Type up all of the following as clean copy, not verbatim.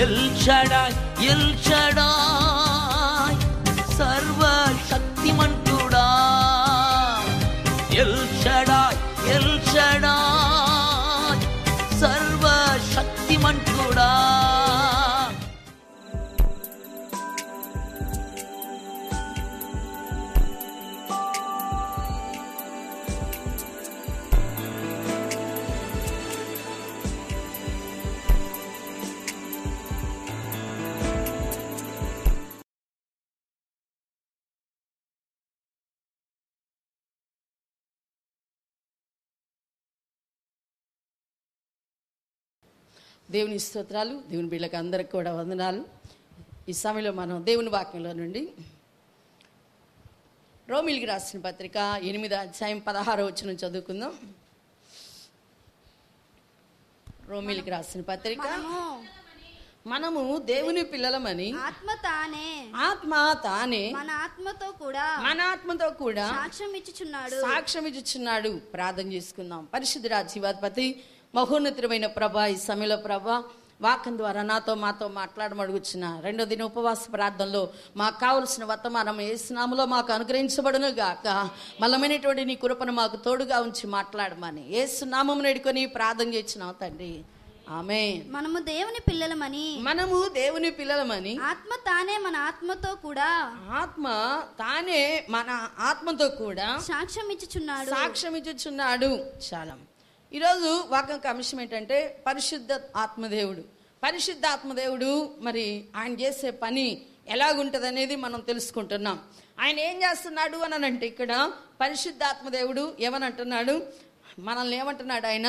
L Shaddai El Shaddai సర్వశక్తిమంతుడా. El Shaddai El Shaddai సర్వశక్తిమంతుడా. దేవుని స్తోత్రాలు. దేవుని బిడ్డలకు అందరికి కూడా వందనాలు. ఈ సమయంలో మనం దేవుని వాక్యంలో నుండి రోమీయులకు రాసిన పత్రిక 8వ అధ్యాయం 16వ వచనం చదువుకుందాం. రోమీయులకు రాసిన పత్రిక, మనము దేవుని పిల్లలమని ఆత్మ తానే మన ఆత్మతో కూడా సాక్ష్యం ఇచ్చుచున్నాడు. ప్రార్థన చేసుకుందాం. పరిశుద్ధుడా, జీవాధిపతి, మహోన్నతమైన ప్రభా, ఈ సమయంలో ప్రభా వాక్యం ద్వారా మాతో మాట్లాడమడుగుచున్న రెండో దిన ఉపవాస ప్రార్థనలో మాకు కావలసిన వర్తమానం యేసు నామములో మాకు అనుగ్రహించబడును గాక. బలమైనటువంటి నీ కృపను మాకు తోడుగా ఉంచి మాట్లాడమని యేసు నామమును వేడుకొని ప్రార్థన చేస్తున్నాం తండ్రి. ఆమేన్. మనము దేవుని పిల్లలమని ఆత్మ తానే మన ఆత్మతో కూడా సాక్ష్యం ఇచ్చుచున్నాడు. చాలా. ఈరోజు వాక్యం అంశం ఏంటంటే పరిశుద్ధ ఆత్మదేవుడు మరి ఆయన చేసే పని ఎలాగుంటుంది అనేది మనం తెలుసుకుంటున్నాం. ఆయన ఏం చేస్తున్నాడు అని అంటే ఇక్కడ పరిశుద్ధాత్మదేవుడు ఏమని అంటున్నాడు? మనల్ని ఏమంటున్నాడు? ఆయన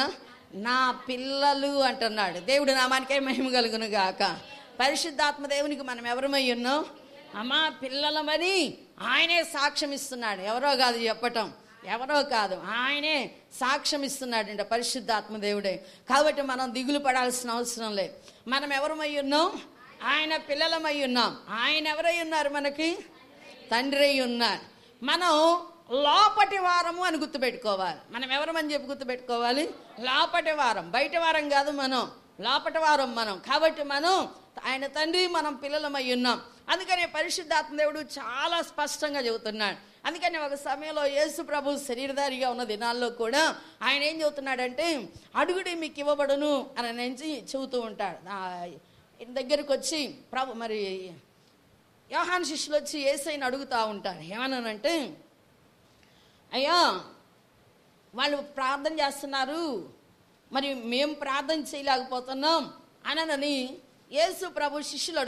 నా పిల్లలు అంటున్నాడు. దేవుడు నామానికే మహిమ కలుగును గాక. పరిశుద్ధాత్మదేవునికి మనం ఎవరమై ఉన్నాం? అమ్మా పిల్లలమని ఆయనే సాక్ష్యం ఇస్తున్నాడు. ఎవరో కాదు చెప్పటం, ఎవరో కాదు, ఆయనే సాక్ష్యం ఇస్తున్నాడంట పరిశుద్ధాత్మదేవుడే. కాబట్టి మనం దిగులు పడాల్సిన అవసరం లేదు. మనం ఎవరమై ఉన్నాం? ఆయన పిల్లలమై ఉన్నాం. ఆయన ఎవరై ఉన్నారు? మనకి తండ్రి అయి ఉన్నారు. మనం లోపటి వారము అని గుర్తుపెట్టుకోవాలి. మనం ఎవరమని చెప్పి గుర్తుపెట్టుకోవాలి? లోపటి వారం, బయట వారం కాదు, మనం లోపటి వారం మనం. కాబట్టి మనం ఆయన తండ్రి, మనం పిల్లలమై ఉన్నాం. అందుకని పరిశుద్ధాత్మదేవుడు చాలా స్పష్టంగా చెబుతున్నాడు. అందుకని ఒక సమయంలో యేసు ప్రభు శరీరధారిగా ఉన్న దినాల్లో కూడా ఆయన ఏం చెబుతున్నాడంటే అడుగుడి మీకు ఇవ్వబడును అని నుంచి చెబుతూ ఉంటాడు. దగ్గరికి వచ్చి ప్రభు మరి యోహాను శిష్యులు వచ్చి యేసయ్యను అడుగుతూ ఉంటారు. ఏమన్నానంటే, అయ్యా వాళ్ళు ప్రార్థన చేస్తున్నారు, మరి మేము ప్రార్థన చేయలేకపోతున్నాం అనని యేసు ప్రభు శిష్యులు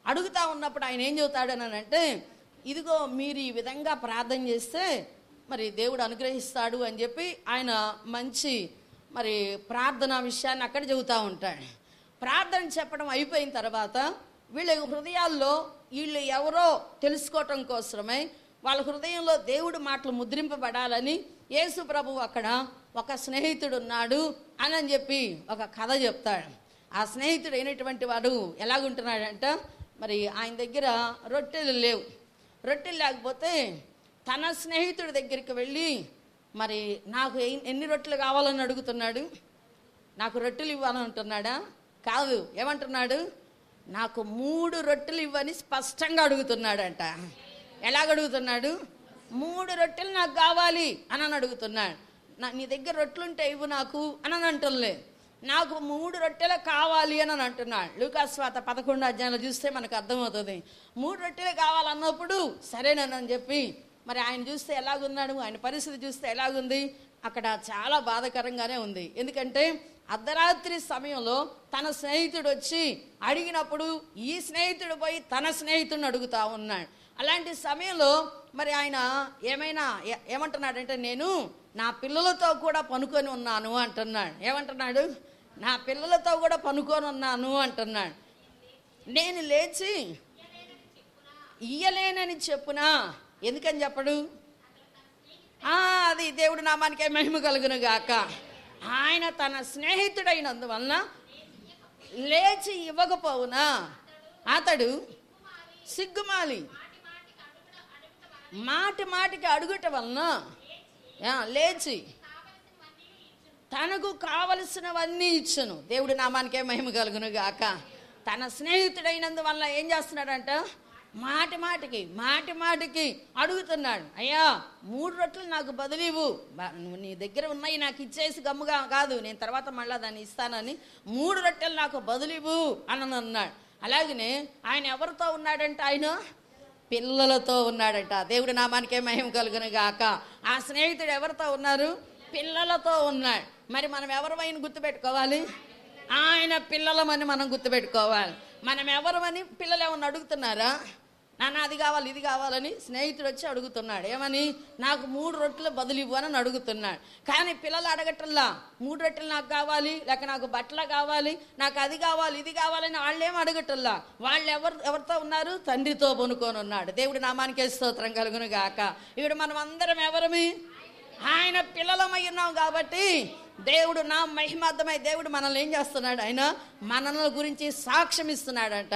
అడుగుతా ఉన్నప్పుడు ఆయన ఏం చెబుతాడు అని అంటే, ఇదిగో మీరు ఈ విధంగా ప్రార్థన చేస్తే మరి దేవుడు అనుగ్రహిస్తాడు అని చెప్పి ఆయన మంచి మరి ప్రార్థన విషయాన్ని అక్కడ చెబుతూ ఉంటాడు. ప్రార్థన చెప్పడం అయిపోయిన తర్వాత వీళ్ళ హృదయాల్లో వీళ్ళు ఎవరో తెలుసుకోవటం కోసమై వాళ్ళ హృదయంలో దేవుడి మాటలు ముద్రింపబడాలని యేసు ప్రభు అక్కడ ఒక స్నేహితుడు ఉన్నాడు అని చెప్పి ఒక కథ చెప్తాడు. ఆ స్నేహితుడు అయినటువంటి వాడు ఎలాగుంటున్నాడంట, మరి ఆయన దగ్గర రొట్టెలు లేవు. రొట్టెలు లేకపోతే తన స్నేహితుడి దగ్గరికి వెళ్ళి మరి నాకు ఎన్ని రొట్టెలు కావాలని అడుగుతున్నాడు? నాకు రొట్టెలు ఇవ్వాలని అంటున్నాడా? కాదు, ఏమంటున్నాడు? నాకు 3 రొట్టెలు ఇవ్వని స్పష్టంగా అడుగుతున్నాడంట. ఎలాగడుగుతున్నాడు? 3 రొట్టెలు నాకు కావాలి అని అడుగుతున్నాడు. నీ దగ్గర రొట్టెలుంటే ఇవ్వు నాకు అని అంటులే, నాకు 3 రొట్టెలు కావాలి అని అంటున్నాడు. లూకాసు వార్త 11వ అధ్యాయంలో చూస్తే మనకు అర్థమవుతుంది. 3 రొట్టెలు కావాలన్నప్పుడు సరేనని చెప్పి మరి ఆయన చూస్తే ఎలాగున్నాడు, ఆయన పరిస్థితి చూస్తే ఎలాగుంది, అక్కడ చాలా బాధాకరంగానే ఉంది. ఎందుకంటే అర్ధరాత్రి సమయంలో తన స్నేహితుడు వచ్చి అడిగినప్పుడు ఈ స్నేహితుడు పోయి తన స్నేహితుడిని అడుగుతా ఉన్నాడు. అలాంటి సమయంలో మరి ఆయన ఏమంటున్నాడంటే, నేను నా పిల్లలతో కూడా పనుకొని ఉన్నాను అంటున్నాడు. ఏమంటున్నాడు? నా పిల్లలతో కూడా పనుకొని ఉన్నాను అంటున్నాడు. నేను లేచి ఇయ్యలేనని చెప్పునా? ఎందుకని చెప్పడు? అది దేవుడి నామానికే మహిమ కలుగును గాక. ఆయన తన స్నేహితుడైనందువలన లేచి ఇవ్వకపోవునా అతడు సిగ్గుమాలి మాటికి అడుగుట వలన లేచి తనకు కావలసినవన్నీ ఇచ్చును. దేవుడి నామానికే మహిమ కలుగును గాక. తన స్నేహితుడైనందువల్ల ఏం చేస్తున్నాడంట, మాటి మాటికి అడుగుతున్నాడు, అయ్యా 3 రొట్టెలు నాకు బదులివు, నీ దగ్గర ఉన్నాయి నాకు ఇచ్చేసి గమ్ముగా కాదు, నేను తర్వాత మళ్ళా దాన్ని ఇస్తానని 3 రొట్టెలు నాకు బదులివు అని అన్నాడు. అలాగనే ఆయన ఎవరితో ఉన్నాడంట, ఆయన పిల్లలతో ఉన్నాడంట. దేవుడి నామానికే మహిమ కలుగును గాక. ఆ స్నేహితుడు ఎవరితో ఉన్నారు, పిల్లలతో ఉన్నాడు. మరి మనం ఎవరమైనా గుర్తుపెట్టుకోవాలి, ఆయన పిల్లలమని మనం గుర్తుపెట్టుకోవాలి. మనం ఎవరమని పిల్లలు ఏమన్నా అడుగుతున్నారా, నాన్న అది కావాలి ఇది కావాలని స్నేహితుడు వచ్చి అడుగుతున్నాడు, ఏమని, నాకు 3 రొట్టెలు బదులివ్వు అని అడుగుతున్నాడు. కానీ పిల్లలు అడగటల్లా 3 రొట్టెలు నాకు కావాలి, లేక నాకు బట్టలు కావాలి, నాకు అది కావాలి ఇది కావాలని వాళ్ళేం అడగటల్లా. వాళ్ళు ఎవరితో ఉన్నారు, తండ్రితో పొనుకొని ఉన్నాడు. దేవుడి నామానికే స్తోత్రం కలుగును గాక. ఇప్పుడు మనం అందరం ఎవరమి, ఆయన పిల్లలమై ఉన్నాం కాబట్టి దేవుడు నా మహిమార్థమై దేవుడు మనల్ని ఏం చేస్తున్నాడు, ఆయన మనల గురించి సాక్ష్యం ఇస్తున్నాడంట.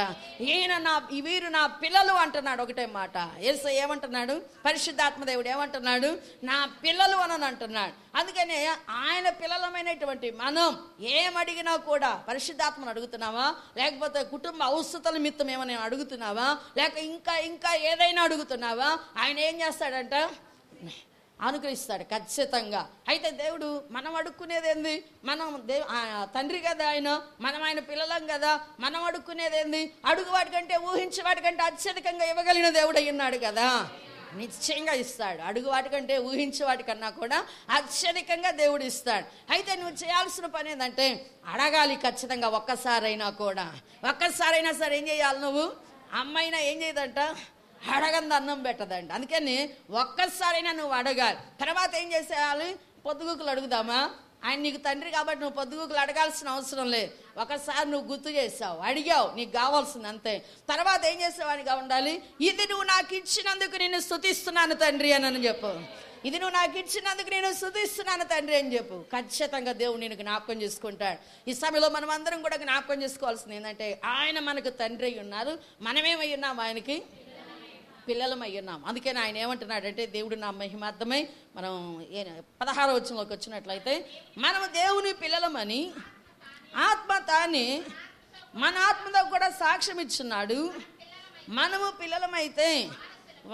వీరు నా పిల్లలు అంటున్నాడు. ఒకటే మాట యేసయ్య ఏమంటున్నాడు, పరిశుద్ధాత్మ దేవుడు ఏమంటున్నాడు, నా పిల్లలు అని అంటున్నాడు. అందుకనే ఆయన పిల్లలమైనటువంటి మనం ఏమడిగినా కూడా పరిశుద్ధాత్మను అడుగుతున్నావా, లేకపోతే కుటుంబ అవసరతల నిమిత్తం ఏమైనా అడుగుతున్నావా, లేక ఇంకా ఏదైనా అడుగుతున్నావా, ఆయన ఏం చేస్తాడంట, అనుగ్రహిస్తాడు ఖచ్చితంగా. అయితే దేవుడు మనం అడుక్కునేది ఏంది, మనం తండ్రి కదా ఆయన, మనం ఆయన పిల్లలం కదా, మనం అడుక్కునేది ఏంది, అడుగు వాటికంటే ఊహించే వాటికంటే అత్యధికంగా ఇవ్వగలిగిన దేవుడు అయ్యున్నాడు కదా, నిశ్చయంగా ఇస్తాడు. అడుగు వాటికంటే ఊహించే వాటికన్నా కూడా అత్యధికంగా దేవుడు ఇస్తాడు. అయితే నువ్వు చేయాల్సిన పని ఏంటంటే అడగాలి ఖచ్చితంగా. ఒక్కసారైనా సరే ఏం చేయాలి, నువ్వు అమ్మైనా ఏం చేయదంట, అడగంది అన్నం పెట్టదండి. అందుకని ఒక్కసారైనా నువ్వు అడగాలి. తర్వాత ఏం చేసేయాలి, పొద్దుగుకులు అడుగుదామా, ఆయన నీకు తండ్రి కాబట్టి నువ్వు పొద్దుగుకులు అడగాల్సిన అవసరం లేదు. ఒకసారి నువ్వు గుర్తు చేసావు, అడిగావు, నీకు కావాల్సింది అంతే. తర్వాత ఏం చేసేవాడిగా ఉండాలి, ఇది నువ్వు నాకు ఇచ్చినందుకు నేను స్తుతిస్తున్నాను తండ్రి అని చెప్పు. ఇది నువ్వు నాకు ఇచ్చినందుకు నేను స్తుతిస్తున్నాను తండ్రి అని చెప్పు. ఖచ్చితంగా దేవుడు నేను జ్ఞాపకం చేసుకుంటాడు. ఈ సమయంలో మనం అందరం కూడా జ్ఞాపకం చేసుకోవాల్సింది ఏంటంటే ఆయన మనకు తండ్రి అయి ఉన్నారు, మనమేమై ఉన్నాం, ఆయనకి పిల్లలమై ఉన్నాం. అందుకని ఆయన ఏమంటున్నాడంటే, దేవుడు నా మహిమార్థమై మనం 16వ వచనంలోకి వచ్చినట్లయితే, మనము దేవుని పిల్లలమని ఆత్మ తానే మన ఆత్మతో కూడా సాక్ష్యం ఇచ్చున్నాడు, మనము పిల్లలమైతే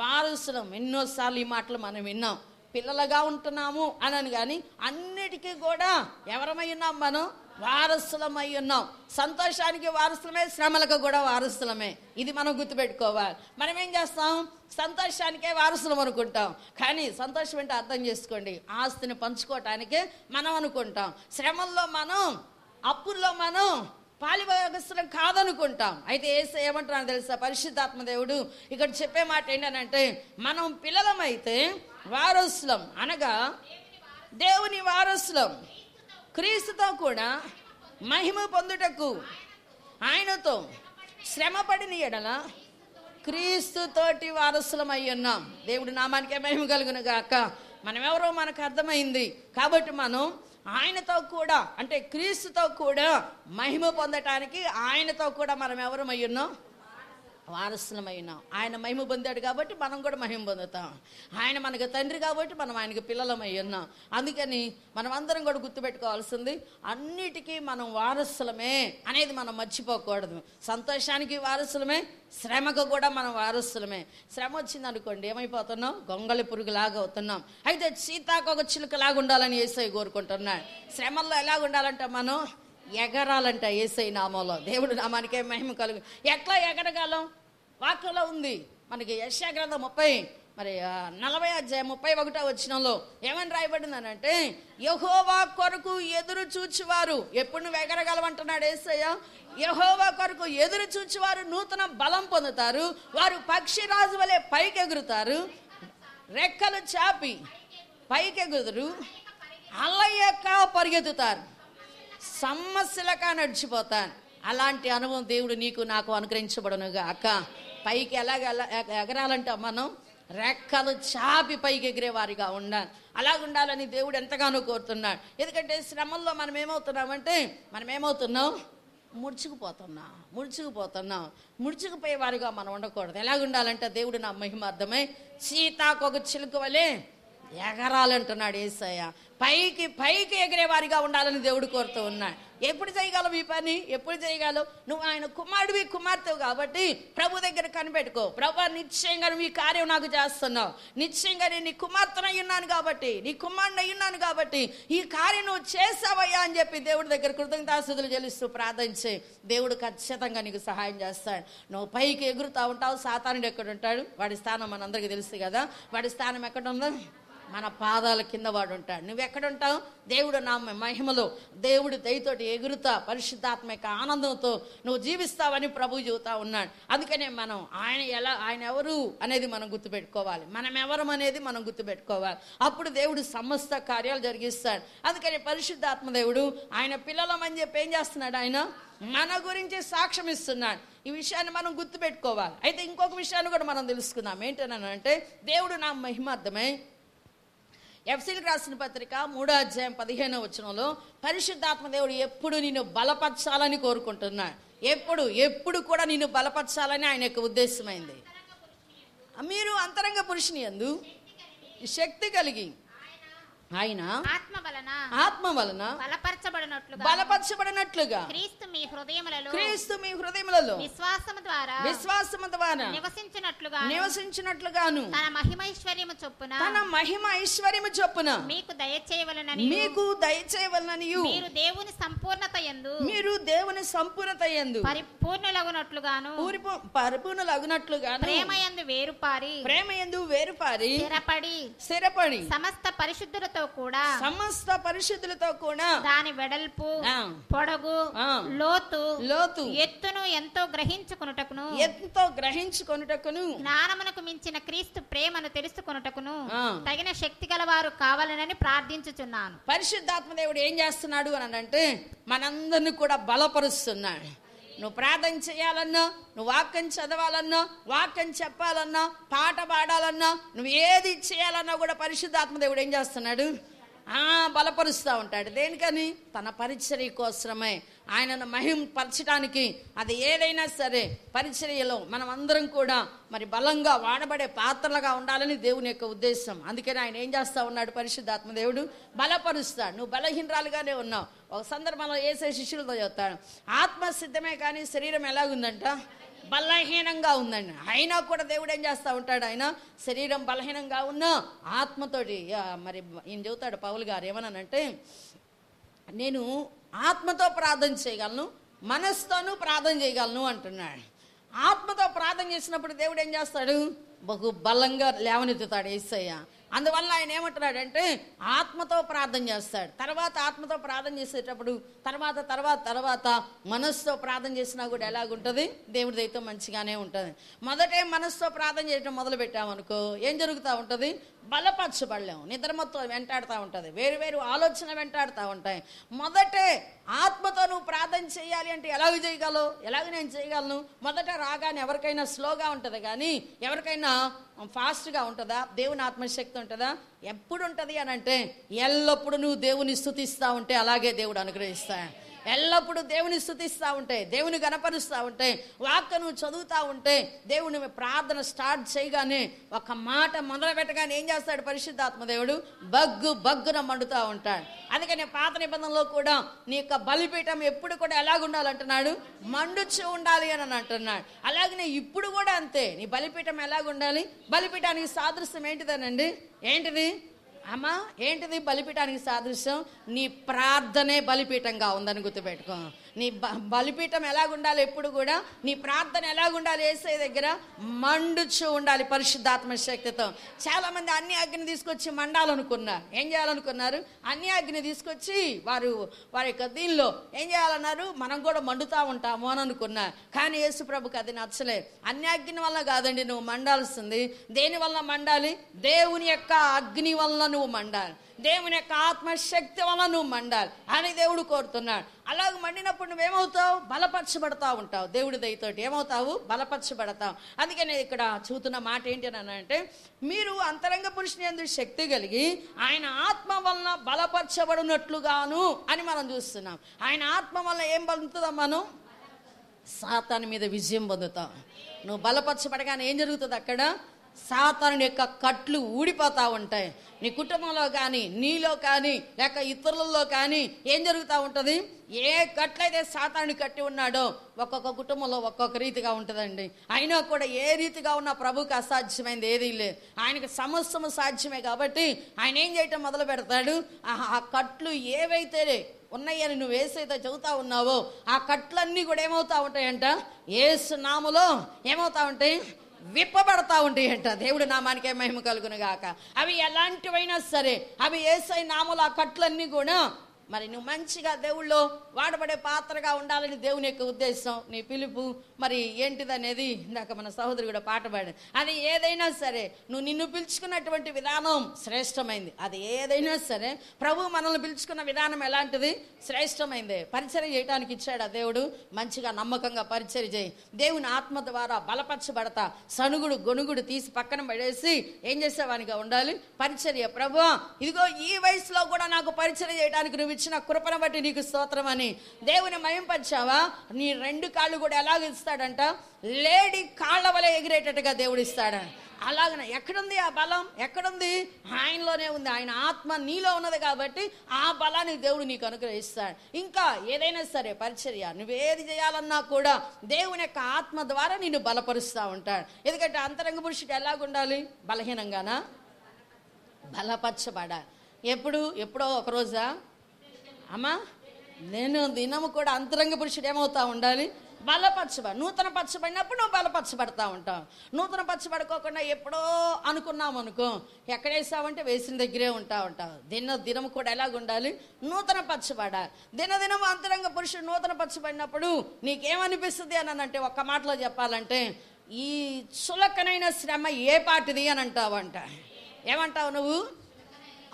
వారసులం. ఎన్నోసార్లు ఈ మాటలు మనం విన్నాం, పిల్లలుగా ఉంటున్నాము అని కానీ అన్నిటికీ కూడా ఎవరమై ఉన్నాం, మనం వారసులమై ఉన్నాం. సంతోషానికి వారసులమే, శ్రమలకు కూడా వారసులమే. ఇది మనం గుర్తుపెట్టుకోవాలి. మనం ఏం చేస్తాం, సంతోషానికే వారసులం అనుకుంటాం, కానీ సంతోషం అంటే అర్థం చేసుకోండి, ఆస్తిని పంచుకోవటానికే మనం అనుకుంటాం. శ్రమల్లో మనం, అప్పుల్లో మనం పాలిభాగస్తులం కాదనుకుంటాం. అయితే యేసయ్య ఏమంటున్నాడు తెలుసా, పరిశుద్ధాత్మ దేవుడు ఇక్కడ చెప్పే మాట ఏంటంటే, మనం పిల్లలమైతే వారసులం, అనగా దేవుని వారసులం, క్రీస్తుతో కూడా మహిమ పొందుటకు ఆయనతో శ్రమపడిన ఎడల క్రీస్తుతోటి వారసులం అయి ఉన్నాం. దేవుడి నామానికే మహిమ కలుగును గాక. మనం ఎవరో మనకు అర్థమైంది కాబట్టి మనం ఆయనతో కూడా, అంటే క్రీస్తుతో కూడా మహిమ పొందటానికి ఆయనతో కూడా మనం ఎవరమై ఉన్నాం, వారసులమై ఉన్నాం. ఆయన మహిమ పొందాడు కాబట్టి మనం కూడా మహిమ పొందుతాం. ఆయన మనకు తండ్రి కాబట్టి మనం ఆయనకు పిల్లలమై ఉన్నాం. అందుకని మనం అందరం కూడా గుర్తుపెట్టుకోవాల్సింది, అన్నిటికీ మనం వారసులమే అనేది మనం మర్చిపోకూడదు. సంతోషానికి వారసులమే, శ్రమకు కూడా మనం వారసులమే. శ్రమ వచ్చింది అనుకోండి, ఏమైపోతున్నాం, గొంగళి పురుగులాగా అవుతున్నాం. అయితే సీతాకొక చిలుకలాగా ఉండాలని యేసయ్య కోరుకుంటున్నాడు. శ్రమల్లో ఎలాగ ఉండాలంటే మనం ఎగరాలంట యేసయ్య నామంలో. దేవుడు నామానికే మహిమ కలుగు. ఎట్లా ఎగరగలం, వాక్యంలో ఉంది మనకి. యెషయా గ్రంథం 40 వచనంలో ఏమని రాయబడిందనంటే, యెహోవా కొరకు ఎదురు చూచువారు, ఎప్పుడు నువ్వు ఎగరగలవంటున్నాడు యేసయ్య, యెహోవా కొరకు ఎదురు చూచువారు నూతన బలం పొందుతారు, వారు పక్షిరాజు వలె పైకెగురుతారు, రెక్కలు చాపి పైకెగురుతారు, అల్లయ్యక పరిగెత్తుతారు, సమస్యలక నడిచిపోతాను. అలాంటి అనుభవం దేవుడు నీకు నాకు అనుగ్రహించబడును గాక. పైకి ఎగరాలంటే మనం రెక్కలు చాపి పైకి ఎగిరే వారిగా ఉండాలి. అలాగుండాలని దేవుడు ఎంతగానో కోరుతున్నాడు. ఎందుకంటే శ్రమల్లో మనం ఏమవుతున్నాం, ముడుచుకుపోయే వారిగా మనం ఉండకూడదు. ఎలాగుండాలంటే దేవుడు నా మహిమార్థమై సీతాకొక చిలుక వలె ఎగరాలంటున్నాడు యేసయ్య. పైకి ఎగిరే వారిగా ఉండాలని దేవుడు కోరుతూ ఉన్నాడు. ఎప్పుడు చేయగలవు ఈ పని? ఎప్పుడు చేయగలవు? నువ్వు ఆయన కుమారుడివి, కుమార్తెవు కాబట్టి ప్రభు దగ్గర కనిపెట్టుకో. ప్రభు, నిశ్చయంగా నువ్వు ఈ కార్యం నాకు చేస్తున్నావు, నిశ్చయంగా నేను నీ కుమార్తెను అయ్యున్నాను కాబట్టి, నీ కుమారుని అయ్యున్నాను కాబట్టి ఈ కార్యం నువ్వు చేసావయ్యా అని చెప్పి దేవుడి దగ్గర కృతజ్ఞతాస్తుతులు చెల్లిస్తూ ప్రార్థించే దేవుడు ఖచ్చితంగా నీకు సహాయం చేస్తాడు. నువ్వు పైకి ఎగురుతూ ఉంటావు. సాతానుడు ఎక్కడ ఉంటాడు? వాడి స్థానం మనందరికీ తెలుసు కదా. వాడి స్థానం ఎక్కడ ఉందో? మన పాదాల కింద వాడు ఉంటాడు. నువ్వు ఎక్కడుంటావు? దేవుడు నా మహిమలో, దేవుడు దయతోటి ఎగురుతా, పరిశుద్ధాత్మక ఆనందంతో నువ్వు జీవిస్తావని ప్రభు చెబుతా ఉన్నాడు. అందుకనే మనం ఆయన ఎవరు అనేది మనం గుర్తుపెట్టుకోవాలి, మనం ఎవరం అనేది మనం గుర్తుపెట్టుకోవాలి. అప్పుడు దేవుడు సమస్త కార్యాలు జరిగిస్తాడు. అందుకని పరిశుద్ధాత్మ దేవుడు ఆయన పిల్లలమని చెప్పి ఏం చేస్తున్నాడు? ఆయన మన గురించి సాక్ష్యం ఇస్తున్నాడు. ఈ విషయాన్ని మనం గుర్తుపెట్టుకోవాలి. అయితే ఇంకొక విషయాన్ని కూడా మనం తెలుసుకుందాం. ఏంటనంటే, దేవుడు నా మహిమార్థమై ఎఫెసీయులకు రాసిన పత్రిక 3వ అధ్యాయం 15వ వచనంలో పరిశుద్ధాత్మ దేవుడు ఎప్పుడు నిన్ను బలపరచాలని కోరుకుంటున్నాడు. ఎప్పుడు కూడా నిన్ను బలపరచాలని ఆయన యొక్క ఉద్దేశమైంది. మీరు అంతరంగ పురుషుని యందు శక్తి కలిగి ఆయన ఆత్మ వలన బలపరచబడినట్లుగా క్రీస్తు మీ హృదయములలో విశ్వాసము ద్వారా నివసించినట్లుగాను తన మహిమ ఐశ్వర్యము చొప్పున మీకు దయచేయవలనని మీరు దేవుని సంపూర్ణత యందు పరిపూర్ణులగునట్లుగాను ప్రేమయందు వేరుపారి స్థిరపడి సమస్త పరిశుద్ధులతో కూడా దాని వెడల్పు, పొడగు, లోతు ఎత్తును ఎంతో గ్రహించుకొనుటకును జ్ఞానమునకు మించిన క్రీస్తు ప్రేమను తెలుసుకొనుటకును తగిన శక్తి గలవారు కావాలని ప్రార్థించుచున్నాను. పరిశుద్ధాత్మ దేవుడు ఏం చేస్తున్నాడు అని అంటే, మనందరిని కూడా బలపరుస్తున్నాడు. నువ్వు ప్రార్థన చేయాలన్నా, నువ్వు వాక్యం చదవాలన్నా, వాక్యం చెప్పాలన్నా, పాట పాడాలన్నా, నువ్వు ఏది చేయాలన్నా కూడా పరిశుద్ధాత్మ దేవుడు ఏం చేస్తున్నాడు? బలపరుస్తూ ఉంటాడు. దేనికని? తన పరిచర్య కోసమే, ఆయనను మహింపరచడానికి. అది ఏదైనా సరే పరిచర్యలో మనం అందరం కూడా మరి బలంగా వాడబడే పాత్రలుగా ఉండాలని దేవుని యొక్క ఉద్దేశం. అందుకని ఆయన ఏం చేస్తూ ఉన్నాడు? పరిశుద్ధాత్మ దేవుడు బలపరుస్తాడు. నువ్వు బలహీనరాలుగానే ఉన్నావు. ఒక సందర్భంలో యేసు శిష్యులతో చెప్తాడు, ఆత్మ సిద్ధమే కానీ శరీరం ఎలాగుందంట? బలహీనంగా ఉందండి. అయినా కూడా దేవుడు ఏం చేస్తూ ఉంటాడు? ఆయన శరీరం బలహీనంగా ఉన్నా ఆత్మతోటి మరి ఈయన చెబుతాడు పౌలు గారు ఏమన్నానంటే, నేను ఆత్మతో ప్రార్థన చేయగలను, మనసుతోనూ ప్రార్థన చేయగలను అంటున్నాడు. ఆత్మతో ప్రార్థన చేసినప్పుడు దేవుడు ఏం చేస్తాడు? బహు బలంగా లేవనెత్తుతాడు యేసయ్య. అందువల్ల ఆయన ఏమంటున్నాడంటే, ఆత్మతో ప్రార్థన చేస్తాడు. తర్వాత ఆత్మతో ప్రార్థన చేసేటప్పుడు తర్వాత మనస్సుతో ప్రార్థన చేసినా కూడా ఎలాగుంటుంది? దేవుడి దయతో మంచిగానే ఉంటుంది. మొదటే మనస్సుతో ప్రార్థన చేయడం మొదలు పెట్టామనుకో ఏం జరుగుతూ ఉంటుంది? బలపరచబడలేము. నిద్ర మొత్తం వెంటాడుతూ ఉంటుంది, వేరు ఆలోచన వెంటాడుతూ ఉంటాయి. మొదటే ఆత్మతో నువ్వు ప్రార్థన చేయాలి అంటే ఎలాగ నేను చేయగలను? మొదట రాగానే ఎవరికైనా స్లోగా ఉంటుంది కానీ ఎవరికైనా ఫాస్ట్గా ఉంటుందా? దేవుని ఆత్మశక్తి ఉంటుందా? ఎప్పుడు ఉంటుంది అని అంటే, ఎల్లప్పుడూ నువ్వు దేవుని స్తుతిస్తూ ఉంటే అలాగే దేవుడు అనుగ్రహిస్తాడు. ఎల్లప్పుడూ దేవుని స్తుతిస్తూ ఉంటే, దేవుని గణపరుస్తూ ఉంటే, వాక్యం నువ్వు చదువుతూ ఉంటే, దేవుని ప్రార్థన స్టార్ట్ చేయగానే ఒక మాట మొదలు పెట్టగానే ఏం చేస్తాడు? పరిశుద్ధాత్మ దేవుడు బగ్గున మండుతూ ఉంటాడు. అందుకని పాత నిబంధనలో కూడా నీ యొక్క బలిపీఠం ఎప్పుడు కూడా ఎలాగుండాలంటున్నాడు? మండుచు ఉండాలి అని అంటున్నాడు. అలాగనే ఇప్పుడు కూడా అంతే. నీ బలిపీఠం ఎలాగుండాలి? బలిపీఠానికి సాదృశ్యం ఏంటిదనండి? ఏంటిది అమ్మా? ఏంటిది బలిపీఠానికి సాదృశ్యం? నీ ప్రార్థనే బలిపీఠంగా ఉందని గుర్తుపెట్టుకో. నీ బలిపీఠం ఎలాగుండాలి? ఎప్పుడు కూడా నీ ప్రార్థన ఎలాగుండాలి? యేసయ్య దగ్గర మండుచు ఉండాలి పరిశుద్ధాత్మ శక్తితో. చాలా మంది అన్ని అగ్ని తీసుకొచ్చి మండాలనుకున్నారు. ఏం చేయాలనుకున్నారు? అన్ని అగ్ని తీసుకొచ్చి వారి యొక్క దీనిలో ఏం చేయాలన్నారు? మనం కూడా మండుతూ ఉంటాము అని అనుకున్నారు. కానీ యేసు ప్రభుకి అది నచ్చలే. అన్ని అగ్ని వల్ల కాదండి నువ్వు మండాల్సింది. దేని వల్ల మండాలి? దేవుని యొక్క అగ్ని వల్ల నువ్వు మండాలి, దేవుని యొక్క ఆత్మశక్తి వల్ల నువ్వు మండాలి అని దేవుడు కోరుతున్నాడు. అలాగ మండినప్పుడు నువ్వేమవుతావు? బలపరచబడతా ఉంటావు. దేవుడి దయతోటి ఏమవుతావు? బలపరచబడతావు. అందుకని ఇక్కడ చూస్తున్న మాట ఏంటి అని అంటే, మీరు అంతరంగ పురుషుని యందు శక్తి కలిగి ఆయన ఆత్మ వలన బలపరచబడినట్లుగాను అని మనం చూస్తున్నాం. ఆయన ఆత్మ వల్ల ఏం పొందుతాం? మనం సాతాను మీద విజయం పొందుతాం. నువ్వు బలపరచబడగానే ఏం జరుగుతుంది? అక్కడ సాతానుడి యొక్క కట్లు ఊడిపోతూ ఉంటాయి. నీ కుటుంబంలో కానీ, నీలో కానీ, లేక ఇతరులలో కానీ ఏం జరుగుతూ ఉంటుంది? ఏ కట్లయితే సాతానుడి కట్టి ఉన్నాడో ఒక్కొక్క కుటుంబంలో ఒక్కొక్క రీతిగా ఉంటుందండి. అయినా కూడా ఏ రీతిగా ఉన్నా ప్రభుకి అసాధ్యమైంది ఏదీ లేదు. ఆయనకు సమస్తము సాధ్యమే కాబట్టి ఆయన ఏం చేయటం మొదలు పెడతాడు? ఆ కట్లు ఏవైతే ఉన్నాయని నువ్వు ఏసైతే చెబుతా ఉన్నావో ఆ కట్లన్నీ కూడా ఏమవుతా ఉంటాయంట? యేసు నామములో ఏమవుతా ఉంటాయి? విప్పబడతా ఉంటాయి అంట. దేవుడు నామానికే మహిమ కలుగును గాక. అవి ఎలాంటివైనా సరే అవి యేసయ్య నామములో ఆ కట్లన్నీ కూడా మరి నువ్వు మంచిగా దేవుళ్ళో వాడబడే పాత్రగా ఉండాలని దేవుని యొక్క ఉద్దేశం. నీ పిలుపు మరి ఏంటిదనేది ఇందాక మన సహోదరు కూడా పాట పాడాడు. అది ఏదైనా సరే నువ్వు నిన్ను పిలుచుకున్నటువంటి విధానం శ్రేష్టమైంది. అది ఏదైనా సరే ప్రభు మనల్ని పిలుచుకున్న విధానం ఎలాంటిది? శ్రేష్టమైంది. పరిచర్య చేయడానికి ఇచ్చాడు ఆ దేవుడు. మంచిగా నమ్మకంగా పరిచర్య చేయి. దేవుని ఆత్మ ద్వారా బలపరచబడతా సనుగుడు గొనుగుడు తీసి పక్కన పడేసి ఏం చేసేవానిగా ఉండాలి? పరిచర్య. ప్రభు ఇదిగో ఈ వయసులో కూడా నాకు పరిచర్య చేయడానికి నువ్వు ఇచ్చిన కృపను బట్టి నీకు స్తోత్రం అని దేవుని మహింపరిచావా? నీ 2 కాళ్ళు కూడా ఎలాగ ఇస్తాడంట? లేడి కాళ్ళ వలె ఎగిరేటట్టుగా దేవుడు ఇస్తాడు. అలాగనే ఎక్కడుంది ఆ బలం? ఎక్కడుంది? ఆయనలోనే ఉంది. ఆయన ఆత్మ నీలో ఉన్నది కాబట్టి ఆ బలాన్ని దేవుడు నీకు అనుగ్రహిస్తాడు. ఇంకా ఏదైనా సరే పరిచర్య నువ్వేది చేయాలన్నా కూడా దేవుని యొక్క ఆత్మ ద్వారా నిన్ను బలపరుస్తూ ఉంటాడు. ఎందుకంటే అంతరంగ పురుషుడు ఎలాగుండాలి? బలహీనంగానా? బలపరచబడాలి. ఎప్పుడో ఒక రోజా అమ్మా? నేను దినము కూడా అంతరంగ పురుషుడు ఏమవుతా ఉండాలి? బలపరచబడి. నూతన పరచబడినప్పుడు నువ్వు బలపరచబడతా ఉంటావు. నూతన పరచబడుకోకుండా ఎప్పుడో అనుకున్నావు అనుకో, ఎక్కడేసావంటే వేసిన దగ్గరే ఉంటావు. దినము కూడా ఎలాగుండాలి? నూతన పరచబడాలి. దినదినం అంతరంగ పురుషుడు నూతన పరచబడినప్పుడు నీకేమనిపిస్తుంది అని అంటే, ఒక్క మాటలో చెప్పాలంటే ఈ చులకనైన శ్రమ ఏ పాటిది అని అంటావంట. ఏమంటావు నువ్వు?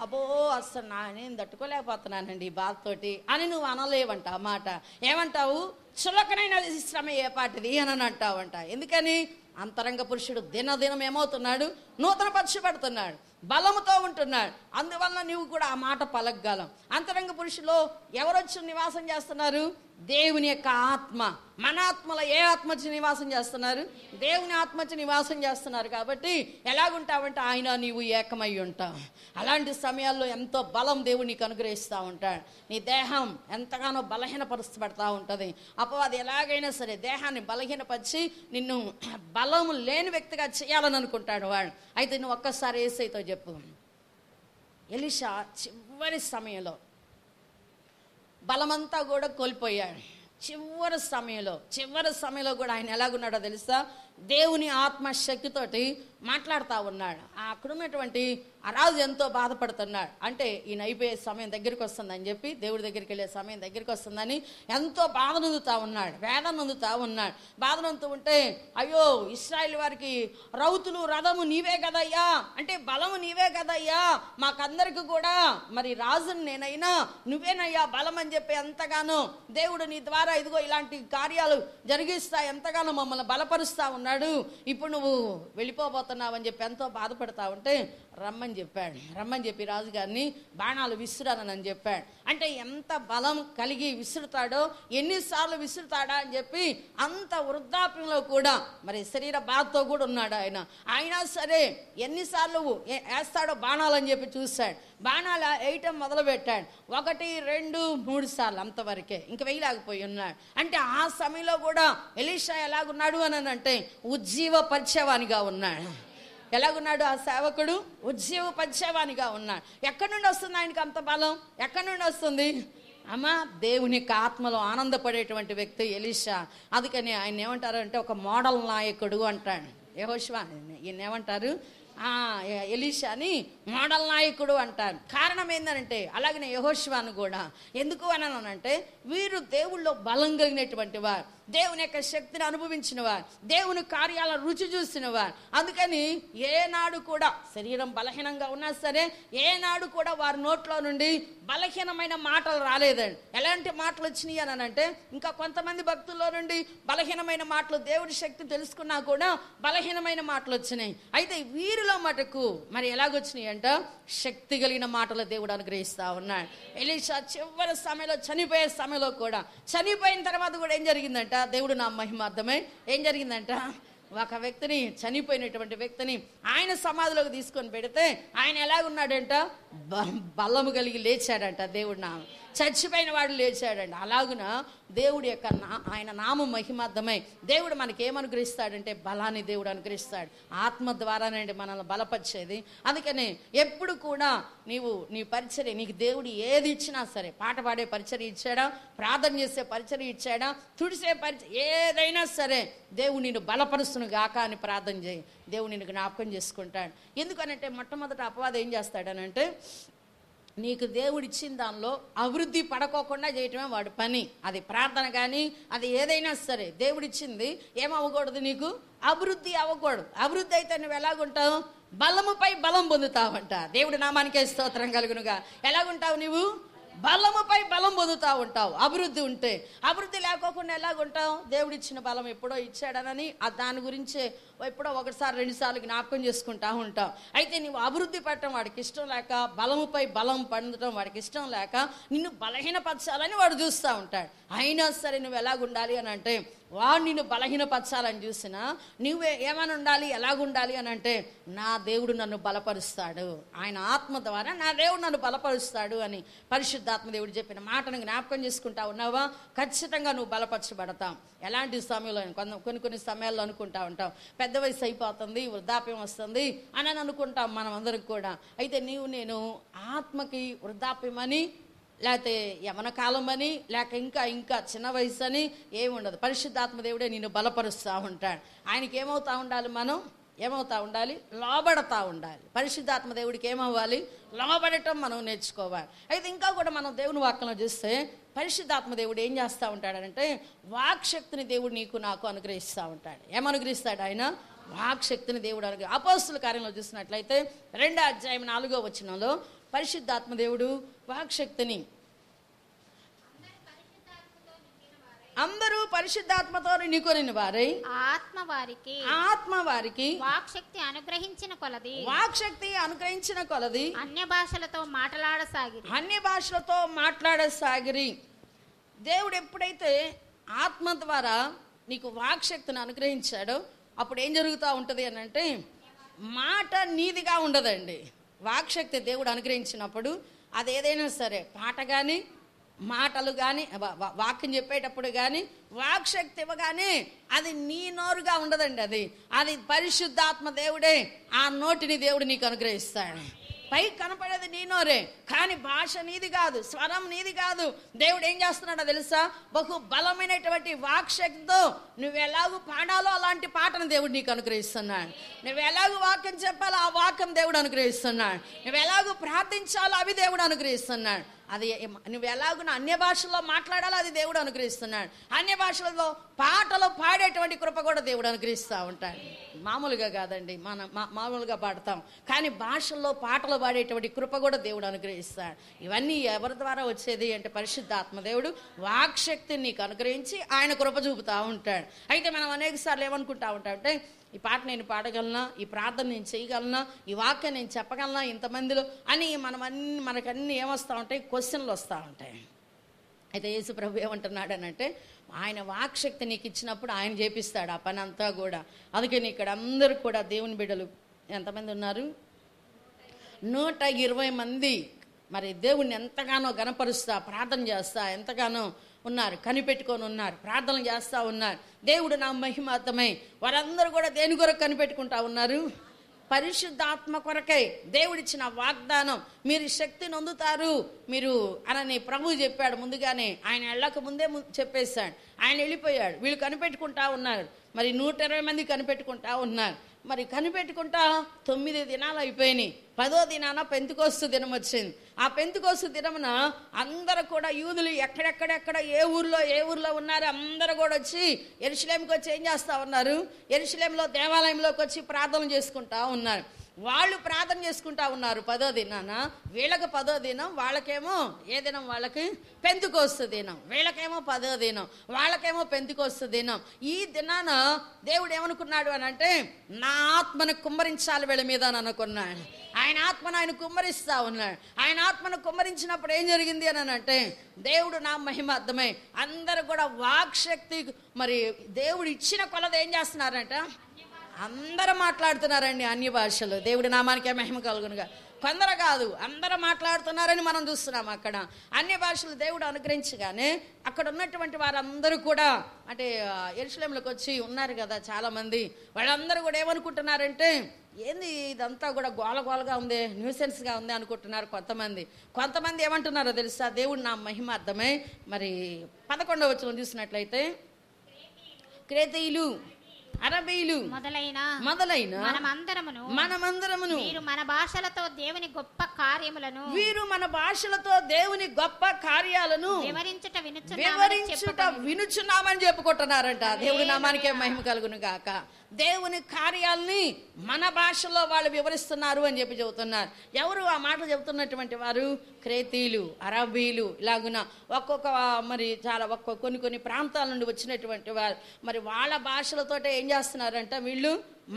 అబ్బో అసలు నేను తట్టుకోలేకపోతున్నానండి ఈ బాధతోటి అని నువ్వు అనలేవంట. ఆ మాట ఏమంటావు? చులకనైన శ్రమ ఏ పాటిది అని అంటావంట. ఎందుకని? అంతరంగ పురుషుడు దినదినం ఏమవుతున్నాడు? నూతన పరచబడుతున్నాడు, బలముతో ఉంటున్నాడు. అందువల్ల నువ్వు కూడా ఆ మాట పలకగలం. అంతరంగ పురుషులో ఎవరొచ్చి నివాసం చేస్తున్నారు? దేవుని యొక్క ఆత్మ. మన ఆత్మలో ఏ ఆత్మచ్చి నివాసం చేస్తున్నారు? దేవుని ఆత్మచ్చి నివాసం చేస్తున్నారు. కాబట్టి ఎలాగుంటావంటే ఆయన నీవు ఏకమై ఉంటావు. అలాంటి సమయాల్లో ఎంతో బలం దేవుడు నీకు అనుగ్రహిస్తూ ఉంటాడు. నీ దేహం ఎంతగానో బలహీనపరుచబడతా ఉంటుంది. అపవాది ఎలాగైనా సరే దేహాన్ని బలహీనపరిచి నిన్ను బలము లేని వ్యక్తిగా చేయాలని అనుకుంటాడు వాడు. అయితే నువ్వు ఒక్కసారి యేసయ్యతో చెప్పు. ఎలీషా చివరి సమయంలో బలమంతా కూడా కోల్పోయాడు. చివరి సమయంలో కూడా ఆయన ఎలాగున్నాడో తెలుసా? దేవుని ఆత్మశక్తితోటి మాట్లాడుతూ ఉన్నాడు. అక్కడ ఉన్నటువంటి ఆ రాజు ఎంతో బాధపడుతున్నాడు. అంటే ఈయన అయిపోయే సమయం దగ్గరికి వస్తుందని చెప్పి, దేవుడి దగ్గరికి వెళ్ళే సమయం దగ్గరికి వస్తుందని ఎంతో బాధ నొందుతూ ఉన్నాడు, వేదన నొందుతూ ఉన్నాడు. బాధ నొందుతూ ఉంటే, అయ్యో ఇశ్రాయేల్ వారికి రౌతులు రథము నీవే కదయ్యా, అంటే బలము నీవే కదయ్యా, మాకందరికి కూడా మరి రాజుని నేనైనా నువ్వేనయ్యా బలం అని చెప్పి ఎంతగానో దేవుడు నీ ద్వారా ఇదిగో ఇలాంటి కార్యాలు జరిగిస్తా ఎంతగానో మమ్మల్ని బలపరుస్తా ఉన్నాడు. ఇప్పుడు నువ్వు వెళ్ళిపోబోతున్నావని చెప్పి ఎంతో బాధపడతా ఉంటే రమ్మని చెప్పి రాజుగారిని బాణాలు విసురానని చెప్పాడు. అంటే ఎంత బలం కలిగి విసురుతాడో, ఎన్నిసార్లు విసురుతాడా అని చెప్పి అంత వృద్ధాప్యంలో కూడా మరి శరీర బాధతో కూడా ఉన్నాడు ఆయన. అయినా సరే ఎన్నిసార్లు వేస్తాడో బాణాలని చెప్పి చూశాడు. బాణాలు వేయటం మొదలు పెట్టాడు. 1, 2, 3 సార్లు అంతవరకే, ఇంక వేయలేకపోయి ఉన్నాడు. అంటే ఆ సమయంలో కూడా ఎలీషా ఎలాగున్నాడు అని అంటే ఉజ్జీవపరిచేవానిగా ఉన్నాడు. ఎలాగున్నాడు ఆ సేవకుడు? ఉజ్జీవపరిచేవానిగా ఉన్నాడు. ఎక్కడి నుండి వస్తుంది ఆయనకి అంత బలం? ఎక్కడి నుండి వస్తుంది? అమ్మా, దేవుని ఆత్మలో ఆనందపడేటువంటి వ్యక్తి ఎలీషా. అందుకని ఆయన ఏమంటారు అంటే ఒక మోడల్ నాయకుడు అంటాడు. యెహోషువ ఈయన ఏమంటారు? ఎలీషాని మోడల్ నాయకుడు అంటారు. కారణం ఏంటంటే అలాగనే యెహోషువను కూడా ఎందుకు అనంటే వీరు దేవుళ్ళో బలం కలిగినటువంటి వారు, దేవుని యొక్క శక్తిని అనుభవించిన వారు, దేవుని కార్యాలను రుచి చూసిన వారు. అందుకని ఏనాడు కూడా శరీరం బలహీనంగా ఉన్నా సరే ఏనాడు కూడా వారి నోట్లో నుండి బలహీనమైన మాటలు రాలేదండి. ఎలాంటి మాటలు వచ్చినాయి అని అంటే ఇంకా కొంతమంది భక్తుల్లో నుండి బలహీనమైన మాటలు, దేవుడి శక్తి తెలుసుకున్నా కూడా బలహీనమైన మాటలు వచ్చినాయి. అయితే వీరిలో మటుకు మరి ఎలాగొచ్చినాయి అంట? శక్తి కలిగిన మాటలు దేవుడు అనుగ్రహిస్తా ఉన్నాడు. ఎలీషా చివరి సమయంలో చనిపోయే సమయంలో కూడా, చనిపోయిన తర్వాత కూడా ఏం జరిగిందంట? దేవుడు నా మహిమార్థమై ఏం జరిగిందంట? ఒక వ్యక్తిని, చనిపోయినటువంటి వ్యక్తిని ఆయన సమాధిలోకి తీసుకొని పెడితే ఆయన ఎలాగున్నాడంట, బలము కలిగి లేచాడంట. దేవుడు నామం, చచ్చిపోయిన వాడు లేచాడండి. అలాగున దేవుడి యొక్క ఆయన నామం మహిమార్థమై దేవుడు మనకి ఏమనుగ్రహిస్తాడంటే బలాన్ని దేవుడు అనుగ్రహిస్తాడు. ఆత్మ ద్వారానండి మనల్ని బలపరిచేది. అందుకని ఎప్పుడు కూడా నీ పరిచర్య, నీకు దేవుడు ఏది ఇచ్చినా సరే, పాట పాడే పరిచర్య ఇచ్చాడా, ప్రార్థన చేసే పరిచర్య ఇచ్చాడా, తుడిసే ఏదైనా సరే దేవుడు నిన్ను బలపరుస్తును గాక అని ప్రార్థన చేయి. దేవుడు నిన్ను జ్ఞాపకం చేసుకుంటాడు. ఎందుకనంటే మొట్టమొదట అపవాదం ఏం చేస్తాడనంటే, నీకు దేవుడు ఇచ్చిన దానిలో అభివృద్ధి పడకోకుండా చేయటమే వాడి పని. అది ప్రార్థన కానీ అది ఏదైనా సరే దేవుడిచ్చింది ఏమవ్వకూడదు, నీకు అభివృద్ధి అవ్వకూడదు. అభివృద్ధి అయితే నువ్వు ఎలాగుంటావు, బలముపై బలం పొందుతావంట. దేవుడి నామానికే స్తోత్రం కలుగునుగా. ఎలాగుంటావు నువ్వు, బలముపై బలం పొందుతూ ఉంటావు. అభివృద్ధి ఉంటే. అభివృద్ధి లేకోకుండా ఎలాగుంటావు, దేవుడిచ్చిన బలం ఎప్పుడో ఇచ్చాడనని దాని గురించే ఎప్పుడో ఒకసారి రెండుసార్లు జ్ఞాపకం చేసుకుంటా ఉంటావు. అయితే నువ్వు అభివృద్ధి పడటం వాడికి ఇష్టం లేక, బలముపై బలం పొందడం వాడికి ఇష్టం లేక నిన్ను బలహీనపరచాలని వాడు చూస్తూ ఉంటాడు. అయినా సరే నువ్వు ఎలాగుండాలి అని అంటే, వాడు నిన్ను బలహీనపరచాలని చూసినా నువ్వే ఏమని ఉండాలి, ఎలాగుండాలి అని అంటే, నా దేవుడు నన్ను బలపరుస్తాడు, ఆయన ఆత్మ ద్వారా నా దేవుడు నన్ను బలపరుస్తాడు అని పరిశుద్ధాత్మ దేవుడు చెప్పిన మాటను జ్ఞాపకం చేసుకుంటా ఉన్నావా, ఖచ్చితంగా నువ్వు బలపరచబడతావు. ఎలాంటి సమయంలో కొన్ని సమయాల్లో అనుకుంటా ఉంటాం, పెద్ద వయసు అయిపోతుంది, వృద్ధాప్యం వస్తుంది అని అనుకుంటాం మనం అందరం కూడా. అయితే నేను ఆత్మకి వృద్ధాప్యం అని, లేకపోతే యవన కాలం అని, లేక ఇంకా చిన్న వయసు అని ఏముండదు. పరిశుద్ధాత్మ దేవుడే నిన్ను బలపరుస్తూ ఉంటాడు. ఆయనకి ఏమవుతా ఉండాలి, మనం ఏమవుతా ఉండాలి, లోబడతా ఉండాలి. పరిశుద్ధాత్మ దేవుడికి ఏమవ్వాలి, లోబడటం మనం నేర్చుకోవాలి. అయితే ఇంకా కూడా మనం దేవుని వాక్యంలో చూస్తే పరిశుద్ధాత్మ దేవుడు ఏం చేస్తూ ఉంటాడంటే, వాక్శక్తిని దేవుడు నీకు నాకు అనుగ్రహిస్తూ ఉంటాడు. ఏమనుగ్రహిస్తాడు ఆయన, వాక్శక్తిని దేవుడు అపోస్తుల కార్యంలో చూసినట్లయితే 2వ అధ్యాయం 4వ వచనంలో పరిశుద్ధాత్మ దేవుడు వాక్శక్తిని, అందరూ పరిశుద్ధాత్మతో నిండుకొనిన వారై ఆత్మ వారికి వాక్శక్తి అనుగ్రహించిన కొలది అన్య భాషలతో మాట్లాడసాగిరి. దేవుడు ఎప్పుడైతే ఆత్మ ద్వారా నీకు వాక్శక్తిని అనుగ్రహించాడో అప్పుడు ఏం జరుగుతూ ఉంటుంది అని అంటే, మాట నీదిగా ఉండదండి. వాక్శక్తి దేవుడు అనుగ్రహించినప్పుడు అది ఏదైనా సరే, పాట కానీ మాటలు కానీ వాక్యం చెప్పేటప్పుడు కానీ వాక్శక్తి ఇవ్వగానే అది నీ నోరుగా ఉండదండి. అది పరిశుద్ధాత్మ దేవుడే ఆ నోటిని దేవుడు నీకు అనుగ్రహిస్తాడు. పై కనపడేది నీ నోరే, కానీ భాష నీది కాదు, స్వరం నీది కాదు. దేవుడు ఏం చేస్తున్నాడో తెలుసా, బహు బలమైనటువంటి వాక్శక్తితో నువ్వు ఎలాగూ పాడాలో అలాంటి పాటను దేవుడు నీకు అనుగ్రహిస్తున్నాడు. నువ్వు ఎలాగూ వాక్యం చెప్పాలో ఆ వాక్యం దేవుడు అనుగ్రహిస్తున్నాడు. నువ్వు ఎలాగూ ప్రార్థించాలో అవి దేవుడు అనుగ్రహిస్తున్నాడు. అది నువ్వు ఎలాగున అన్య భాషల్లో మాట్లాడాలో అది దేవుడు అనుగ్రహిస్తున్నాడు. అన్య భాషలలో పాటలు పాడేటువంటి కృప కూడా దేవుడు అనుగ్రహిస్తూ ఉంటాడు. మామూలుగా కాదండి, మామూలుగా పాడతాం, కానీ భాషల్లో పాటలు పాడేటువంటి కృప కూడా దేవుడు అనుగ్రహిస్తాడు. ఇవన్నీ ఎవరి ద్వారా వచ్చేది అంటే పరిశుద్ధాత్మ దేవుడు వాక్శక్తిని నీకు అనుగ్రహించి ఆయన కృప చూపుతూ ఉంటాడు. అయితే మనం అనేక సార్లు ఏమనుకుంటా ఉంటాం అంటే, ఈ పాట నేను పాడగలనా, ఈ ప్రార్థన నేను చేయగలనా, ఈ వాక్యం నేను చెప్పగలనా ఇంతమందిలో అని మనకన్నీ ఏమొస్తూ ఉంటాయి, క్వశ్చన్లు వస్తూ ఉంటాయి. అయితే యేసు ప్రభు ఏమంటున్నాడు అని అంటే, ఆయన వాక్శక్తి నీకు ఇచ్చినప్పుడు ఆయన చేపిస్తాడు ఆ పని అంతా కూడా. అందుకని ఇక్కడ అందరూ కూడా దేవుని బిడ్డలు ఎంతమంది ఉన్నారు, 120 మంది మరి దేవుణ్ణి ఎంతగానో గణపరుస్తా ప్రార్థన చేస్తా ఎంతగానో ఉన్నారు, కనిపెట్టుకొని ఉన్నారు, ప్రార్థనలు చేస్తూ ఉన్నారు. దేవుడు నా మహిమార్థమై వారందరూ కూడా దేని కొరకు కనిపెట్టుకుంటా ఉన్నారు, పరిశుద్ధాత్మ కొరకై. దేవుడిచ్చిన వాగ్దానం, మీరు శక్తిని పొందుతారు మీరు అని ప్రభువు చెప్పాడు ముందుగానే. ఆయన వెళ్ళక ముందే చెప్పేశాడు. ఆయన వెళ్ళిపోయాడు, వీళ్ళు కనిపెట్టుకుంటా ఉన్నారు. మరి 120 మంది కనిపెట్టుకుంటా ఉన్నారు. మరి కనిపెట్టుకుంటా 9 దినాలు అయిపోయినాయి. 10వ దినాన పెంతెకోస్తు దినం వచ్చింది. ఆ పెంతెకోస్తు దినమున అందరూ కూడా యూదులు ఎక్కడెక్కడ ఏ ఊర్లో ఉన్నారు అందరూ కూడా వచ్చి యెరూషలేముకి వచ్చి ఏం చేస్తూ ఉన్నారు, యెరూషలేములో దేవాలయంలోకి వచ్చి ప్రార్థన చేసుకుంటా ఉన్నారు. వాళ్ళు ప్రార్థన చేసుకుంటా ఉన్నారు 10వ దినాన. వీళ్ళకి 10వ దినం, వాళ్ళకేమో ఏ దినం, వాళ్ళకి పెంతెకోస్తు దినం. వీళ్ళకేమో 10వ దినం, వాళ్ళకేమో పెంతెకోస్తు దినం. ఈ దినాన దేవుడు ఏమనుకున్నాడు అని అంటే, నా ఆత్మను కుమ్మరించాలి వీళ్ళ మీద అని అనుకున్నాడు. ఆయన ఆత్మను ఆయన కుమ్మరిస్తా ఉన్నాడు. ఆయన ఆత్మను కుమ్మరించినప్పుడు ఏం జరిగింది అని అంటే, దేవుడు నా మహిమార్థమై అందరూ కూడా వాక్శక్తి మరి దేవుడు ఇచ్చిన కొలది ఏం చేస్తున్నారంట, అందరూ మాట్లాడుతున్నారండి అన్య భాషలు. దేవుడి నామానికే మహిమ కలుగునుగా. కొందరు కాదు, అందరూ మాట్లాడుతున్నారని మనం చూస్తున్నాం. అక్కడ అన్య భాషలు దేవుడు అనుగ్రహించగానే అక్కడ ఉన్నటువంటి వారందరూ కూడా అంటే యెరూషలేములోకి వచ్చి ఉన్నారు కదా చాలామంది, వాళ్ళందరూ కూడా ఏమనుకుంటున్నారంటే ఏంది ఇదంతా కూడా గోలగోలగా ఉంది, న్యూసెన్స్గా ఉంది అనుకుంటున్నారు కొంతమంది ఏమంటున్నారో తెలుసా? దేవుడు నా మహిమార్థమై మరి 11వ వచనం చూసినట్లయితే క్రేతీయులు, అరబీలు మొదలైన మనమందరమును వీరు మన భాషలతో దేవుని గొప్ప కార్యాలను వివరించుట వినుచున్నామని చెప్పుకుంటున్నారంట. దేవుడి నామానికే మహిమ కలుగును గాక. దేవుని కార్యాలని మన భాషలో వాళ్ళు వివరిస్తున్నారు అని చెప్పి చెబుతున్నారు. ఎవరు ఆ మాటలు చెబుతున్నటువంటి వారు? క్రేతీయులు, అరబీలు, ఇలాగున ఒక్కొక్క మరి చాలా కొన్ని ప్రాంతాల నుండి వచ్చినటువంటి వారు మరి వాళ్ళ భాషలతోటే ఏం చేస్తున్నారంట వీళ్ళు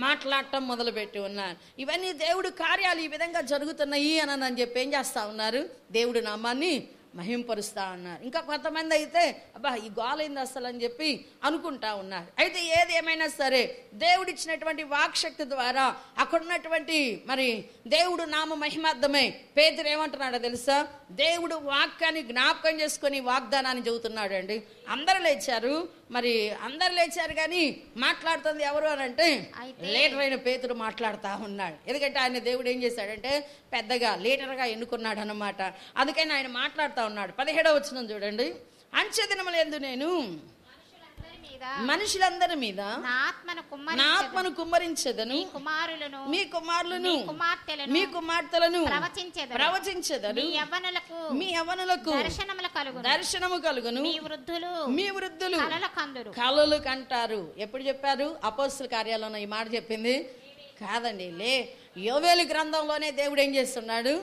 మాట్లాడటం మొదలుపెట్టి ఉన్నారు. ఇవన్నీ దేవుడు కార్యాలు ఈ విధంగా జరుగుతున్నాయి అని చెప్పి ఏం చేస్తా ఉన్నారు? దేవుడి నామాన్ని మహింపరుస్తా ఉన్నారు. ఇంకా కొంతమంది అయితే అబ్బా ఈ గోలైంది అసలు అని చెప్పి అనుకుంటా ఉన్నారు. అయితే ఏది ఏమైనా సరే దేవుడిచ్చినటువంటి వాక్శక్తి ద్వారా అక్కడ ఉన్నటువంటి మరి దేవుడు నామ మహిమార్థమే పేతురు ఏమంటున్నాడో తెలుసా? దేవుడు వాక్యాన్ని జ్ఞాపకం చేసుకొని వాగ్దానాన్ని చెబుతున్నాడు అండి. అందరూ లేచారు కానీ మాట్లాడుతుంది ఎవరు అని అంటే లీడర్ అయిన పేతురు మాట్లాడుతూ ఉన్నాడు. ఎందుకంటే ఆయన దేవుడు ఏం చేశాడంటే పెద్దగా లీడర్గా ఎన్నుకున్నాడు అన్నమాట. అందుకని ఆయన మాట్లాడుతూ ఉన్నాడు. 17వ వచనం చూడండి. అంచె దినములందు నేను మనుషులందరి మీద నా ఆత్మను కుమ్మరించెదను, మీ కుమారులను మీ కుమార్తెలను ప్రవచించెదను, మీ యవ్వనులకు దర్శనము కలుగును, మీ వృద్ధులు కలలు కంటారు. ఎప్పుడు చెప్పారు? అపోస్తల కార్యాలయంలో ఈ మాట చెప్పింది కాదండి. యోవేలు గ్రంథంలోనే దేవుడు ఏం చేస్తున్నాడు?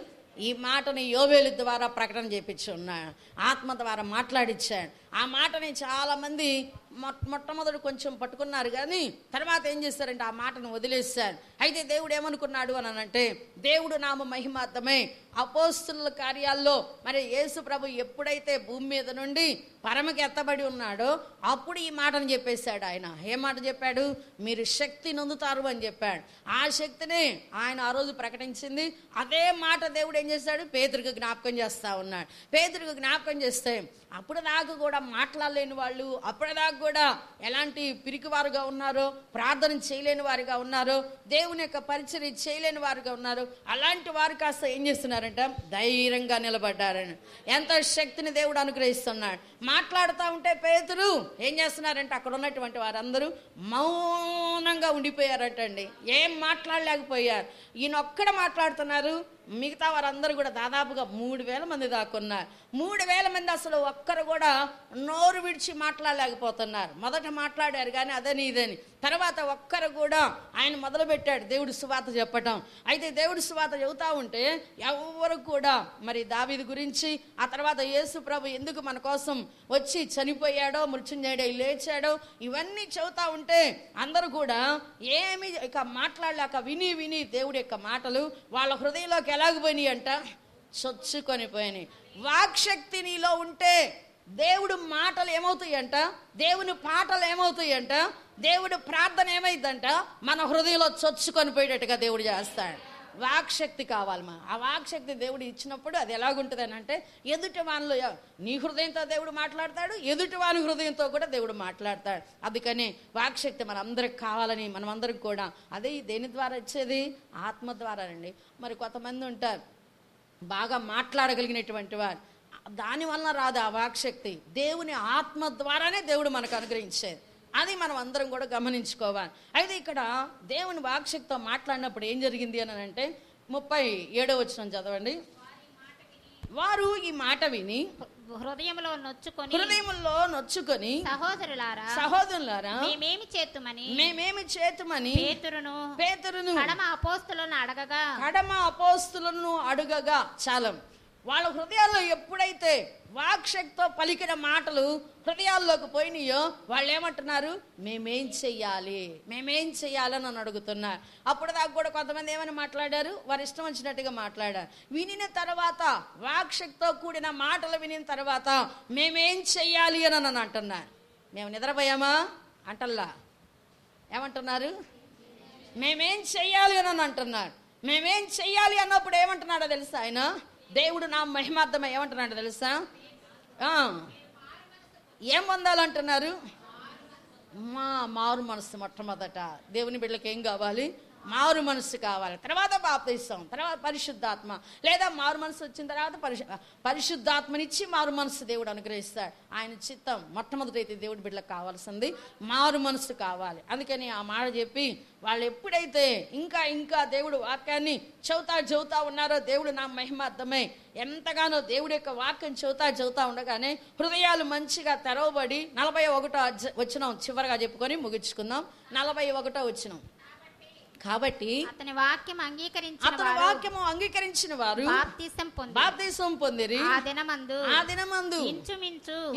ఈ మాటని యోవేలు ద్వారా ప్రకటన చేపించి ఉన్నాడు, ఆత్మ ద్వారా మాట్లాడిచ్చాడు. ఆ మాటని చాలా మంది మొట్టమొదటి కొంచెం పట్టుకున్నారు కానీ తర్వాత ఏం చేస్తారంటే ఆ మాటను వదిలేశారు. అయితే దేవుడు ఏమనుకున్నాడు అని అంటే దేవుడు నామ మహిమార్థమై అపోస్తుల కార్యాల్లో మరి యేసు ప్రభు ఎప్పుడైతే భూమి మీద నుండి పరమకి ఎత్తబడి ఉన్నాడో అప్పుడు ఈ మాటను చెప్పేశాడు. ఆయన ఏ మాట చెప్పాడు? మీరు శక్తి నొందుతారు అని చెప్పాడు. ఆ శక్తిని ఆయన ఆ రోజు ప్రకటించింది. అదే మాట దేవుడు ఏం చేశాడు? పేతురుకు జ్ఞాపకం చేస్తా ఉన్నాడు. పేతురుకు జ్ఞాపకం చేస్తే అప్పుడు దాకా కూడా మాట్లాడలేని వాళ్ళు, అప్పటిదాకా కూడా ఎలాంటి పిరికివారుగా ఉన్నారో, ప్రార్థన చేయలేని వారుగా ఉన్నారో, దేవుని యొక్క పరిచర్య చేయలేని వారుగా ఉన్నారు. అలాంటి వారు కాస్త ఏం చేస్తున్నారంట? ధైర్యంగా నిలబడ్డారని. ఎంత శక్తిని దేవుడు అనుగ్రహిస్తున్నాడు. మాట్లాడుతూ ఉంటే పేతురు ఏం చేస్తున్నారంటే అక్కడ ఉన్నటువంటి వారందరూ మౌనంగా ఉండిపోయారటండి. ఏం మాట్లాడలేకపోయారు. ఈయన ఒక్కడ మాట్లాడుతున్నారు. మిగతా వారందరూ కూడా దాదాపుగా 3000 మంది దాకున్నారు. 3000 మంది అసలు ఒక్కరు కూడా నోరు విడిచి మాట్లాడలేకపోతున్నారు. మొదట మాట్లాడారు కానీ అదని ఇదని, తర్వాత ఒక్కరు కూడా ఆయన మొదలుపెట్టాడు దేవుడి సువార్త చెప్పటం. అయితే దేవుడి సువార్త చెబుతా ఉంటే ఎవరు కూడా మరి దావీదు గురించి, ఆ తర్వాత యేసు ప్రభు ఎందుకు మన కోసం వచ్చి చనిపోయాడో, మృత్యుంజయుడై లేచాడో, ఇవన్నీ చెబుతా ఉంటే అందరూ కూడా ఏమి ఇక మాట్లాడలేక విని విని దేవుడి యొక్క మాటలు వాళ్ళ హృదయంలోకి ఎలాగపోయినాయి అంట? చొచ్చుకొని పోయినాయి. వాక్శక్తి నీలో ఉంటే దేవుడు మాటలు ఏమవుతాయంట? దేవుని పాటలు ఏమవుతాయంట? దేవుడు ప్రార్థన ఏమైందంట? మన హృదయంలో చొచ్చుకొని పోయేటట్టుగా దేవుడు చేస్తాడు. వాక్శక్తి కావాలి. ఆ వాక్శక్తి దేవుడు ఇచ్చినప్పుడు అది ఎలాగుంటుంది అని అంటే ఎదుటి వానిలో నీ హృదయంతో దేవుడు మాట్లాడతాడు, ఎదుటి వాని హృదయంతో కూడా దేవుడు మాట్లాడతాడు. అందుకని వాక్శక్తి మనందరికి కావాలని మనమందరికి కూడా అదే దేని ద్వారా వచ్చేది? ఆత్మ ద్వారానండి. మరి కొంతమంది ఉంటారు బాగా మాట్లాడగలిగినటువంటి వారు, దానివల్ల రాదు ఆ వాక్శక్తి. దేవుని ఆత్మ ద్వారానే దేవుడు మనకు అనుగ్రహించేది. అది మనం అందరం కూడా గమనించుకోవాలి. అయితే ఇక్కడ దేవుని వాక్శక్తితో మాట్లాడినప్పుడు ఏం జరిగింది అని అంటే 37వ వచనం చదవండి. వారు ఈ మాట విని హృదయంలో నొచ్చుకొని సహోదరులారా మేమేమి చేతుమని పేతురును కడమ అపోస్తులను అడగగా చాలం. వాళ్ళ హృదయాల్లో ఎప్పుడైతే వాక్శక్తితో పలికిన మాటలు హృదయాల్లోకి పోయినాయో వాళ్ళు ఏమంటున్నారు? మేమేం చెయ్యాలని అని అడుగుతున్నారు. అప్పుడు దాకా కూడా కొంతమంది ఏమని మాట్లాడారు? వారు ఇష్టం వచ్చినట్టుగా మాట్లాడారు. వినిన తర్వాత వాక్శక్తితో కూడిన మాటలు వినిన తర్వాత మేమేం చెయ్యాలి అని అంటున్నారు. మేము నిద్రపోయామా అంటల్లా, ఏమంటున్నారు? మేమేం చెయ్యాలి అని అంటున్నాడు. మేమేం చెయ్యాలి అన్నప్పుడు ఏమంటున్నాడో తెలుసా ఆయన? దేవుడు నా మహిమార్థమై ఏమంటున్నాడో తెలుసా? ఏం పొందాలంటున్నారు? మారు మనసు. మొట్టమొదట దేవుని బిడ్డలకు ఏం కావాలి? మారు మనసు కావాలి. తర్వాత బాప్తిసం, తర్వాత పరిశుద్ధాత్మ, లేదా మారు మనసు వచ్చిన తర్వాత పరిశుద్ధాత్మనిచ్చి మారు మనసు దేవుడు అనుగ్రహిస్తాడు. ఆయన చిత్తం మొట్టమొదటి దేవుడి బిడ్డలకు కావాల్సింది మారు మనసు కావాలి. అందుకని ఆ మాట చెప్పి వాళ్ళు ఎప్పుడైతే ఇంకా ఇంకా దేవుడు వాక్యాన్ని చెబుతా ఉన్నారో, దేవుడు నా మహిమార్థమై ఎంతగానో దేవుడి యొక్క వాక్యం చెబుతా ఉండగానే హృదయాలు మంచిగా తెరవబడి 41వ వచనం చివరిగా చెప్పుకొని ముగించుకుందాం. 41వ వచనం. కాబట్టి అతని వాక్యం అంగీకరించిన వారు బాప్తిసం పొందిరి. ఆ దినమందు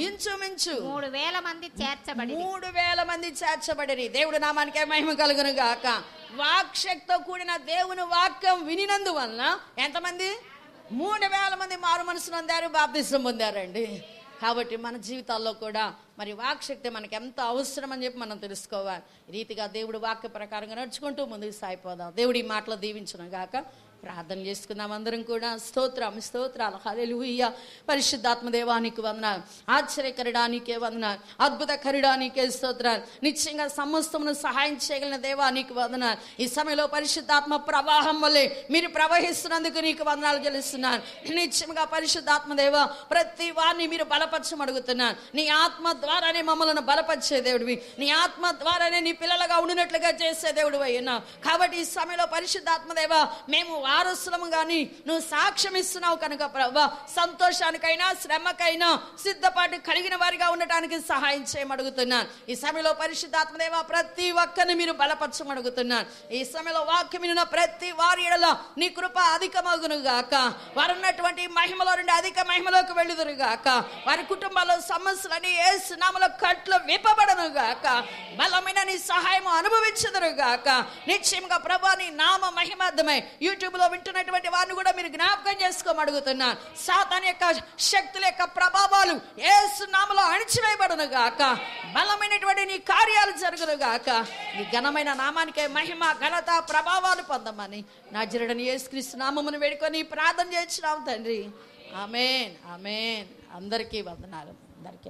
ఇంచుమించు 3,000 మంది చేర్చబడి 3,000 మంది చేర్చబడిరి. దేవుడు నామానికే మహిమ కలుగును గాక. వాక్శక్తితో కూడిన దేవుని వాక్యం వినినందువలన ఎంతమంది? 3,000 మంది మారు మనసు పొందారు, బాప్తిసం పొందారండి. కాబట్టి మన జీవితాల్లో కూడా మరి వాక్శక్తి మనకి ఎంత అవసరం అని చెప్పి మనం తెలుసుకోవాలి. ఈ రీతిగా దేవుడు వాక్య ప్రకారంగా నడుచుకుంటూ ముందుకు సాగిపోదాం. దేవుడి మాటలు దీవించును గాక. ప్రార్థన చేసుకుందాం అందరం కూడా. స్తోత్రాలు హల్లెలూయా. పరిశుద్ధాత్మ దేవానికి వందనాలు, ఆశ్చర్యకరుడానికే వందనాలు, అద్భుతకరుడానికే స్తోత్రాలు. నిశ్చయంగా సమస్తమును సహాయం చేయగలిగిన దేవానికి వందనాలు. ఈ సమయంలో పరిశుద్ధాత్మ ప్రవాహం వల్లే మీరు ప్రవహిస్తున్నందుకు నీకు వందనాలు చెల్లిస్తున్నాను. నిశ్చయంగా పరిశుద్ధాత్మ దేవ ప్రతి వారిని మీరు బలపరచమడుగుతున్నాను. నీ ఆత్మ ద్వారానే మమ్మల్ని బలపరిచే దేవుడివి, నీ ఆత్మ ద్వారానే నీ పిల్లలుగా ఉండినట్లుగా చేసే దేవుడు అయ్యున్నావు. కాబట్టి ఈ సమయంలో పరిశుద్ధాత్మ దేవ మేము వారసులము గాని నువ్వు సాక్ష్యం ఇస్తున్నావు కనుక ప్రభా, సంతోషానికైనా శ్రమకైనా సిద్ధపాటు కలిగిన వారిగా ఉండటానికి సహాయం చేయమడుగుతున్నాను. ఈ సమయంలో పరిశుద్ధాత్మదేవ ప్రతి ఒక్కరిని మీరు బలపరచమడుగుతున్నాను. ఈ సమయంలో వాక్యం విన్న ప్రతి వారి ఎడల నీ కృప అధికమగును గాక. వారు ఉన్నటువంటి మహిమలో నుండి అధిక మహిమలోకి వెళ్ళుదురు గాక. వారి కుటుంబాల్లో సమస్యలని యేసు నామములో కట్లు విప్పబడను గాక. బలమైన నీ సహాయం అనుభవించుదురు గాక. నిశ్చయంగా ప్రభా నీ నామ మహిమార్థమై యూట్యూబ్ లో వింటున్నటువంటి వారిని కూడా మీరు జ్ఞాపకం చేసుకోమడుగుతున్నాను. సాతాను యొక్క శక్తుల యొక్క ప్రభావాలు యేసు నామములో అణిచివేయబడును గాక. బలమైనటువంటి నీ కార్యాలు జరుగును గాక. ఈ ఘనమైన నామానికే మహిమ ఘనత ప్రభావాలు పొందమని నజరేయుడైన యేసుక్రీస్తు నామమును వేడుకొని ప్రార్థన చేస్తున్నాం తండ్రి. ఆమేన్ ఆమేన్. అందరికీ వందనాలు. అందరికీ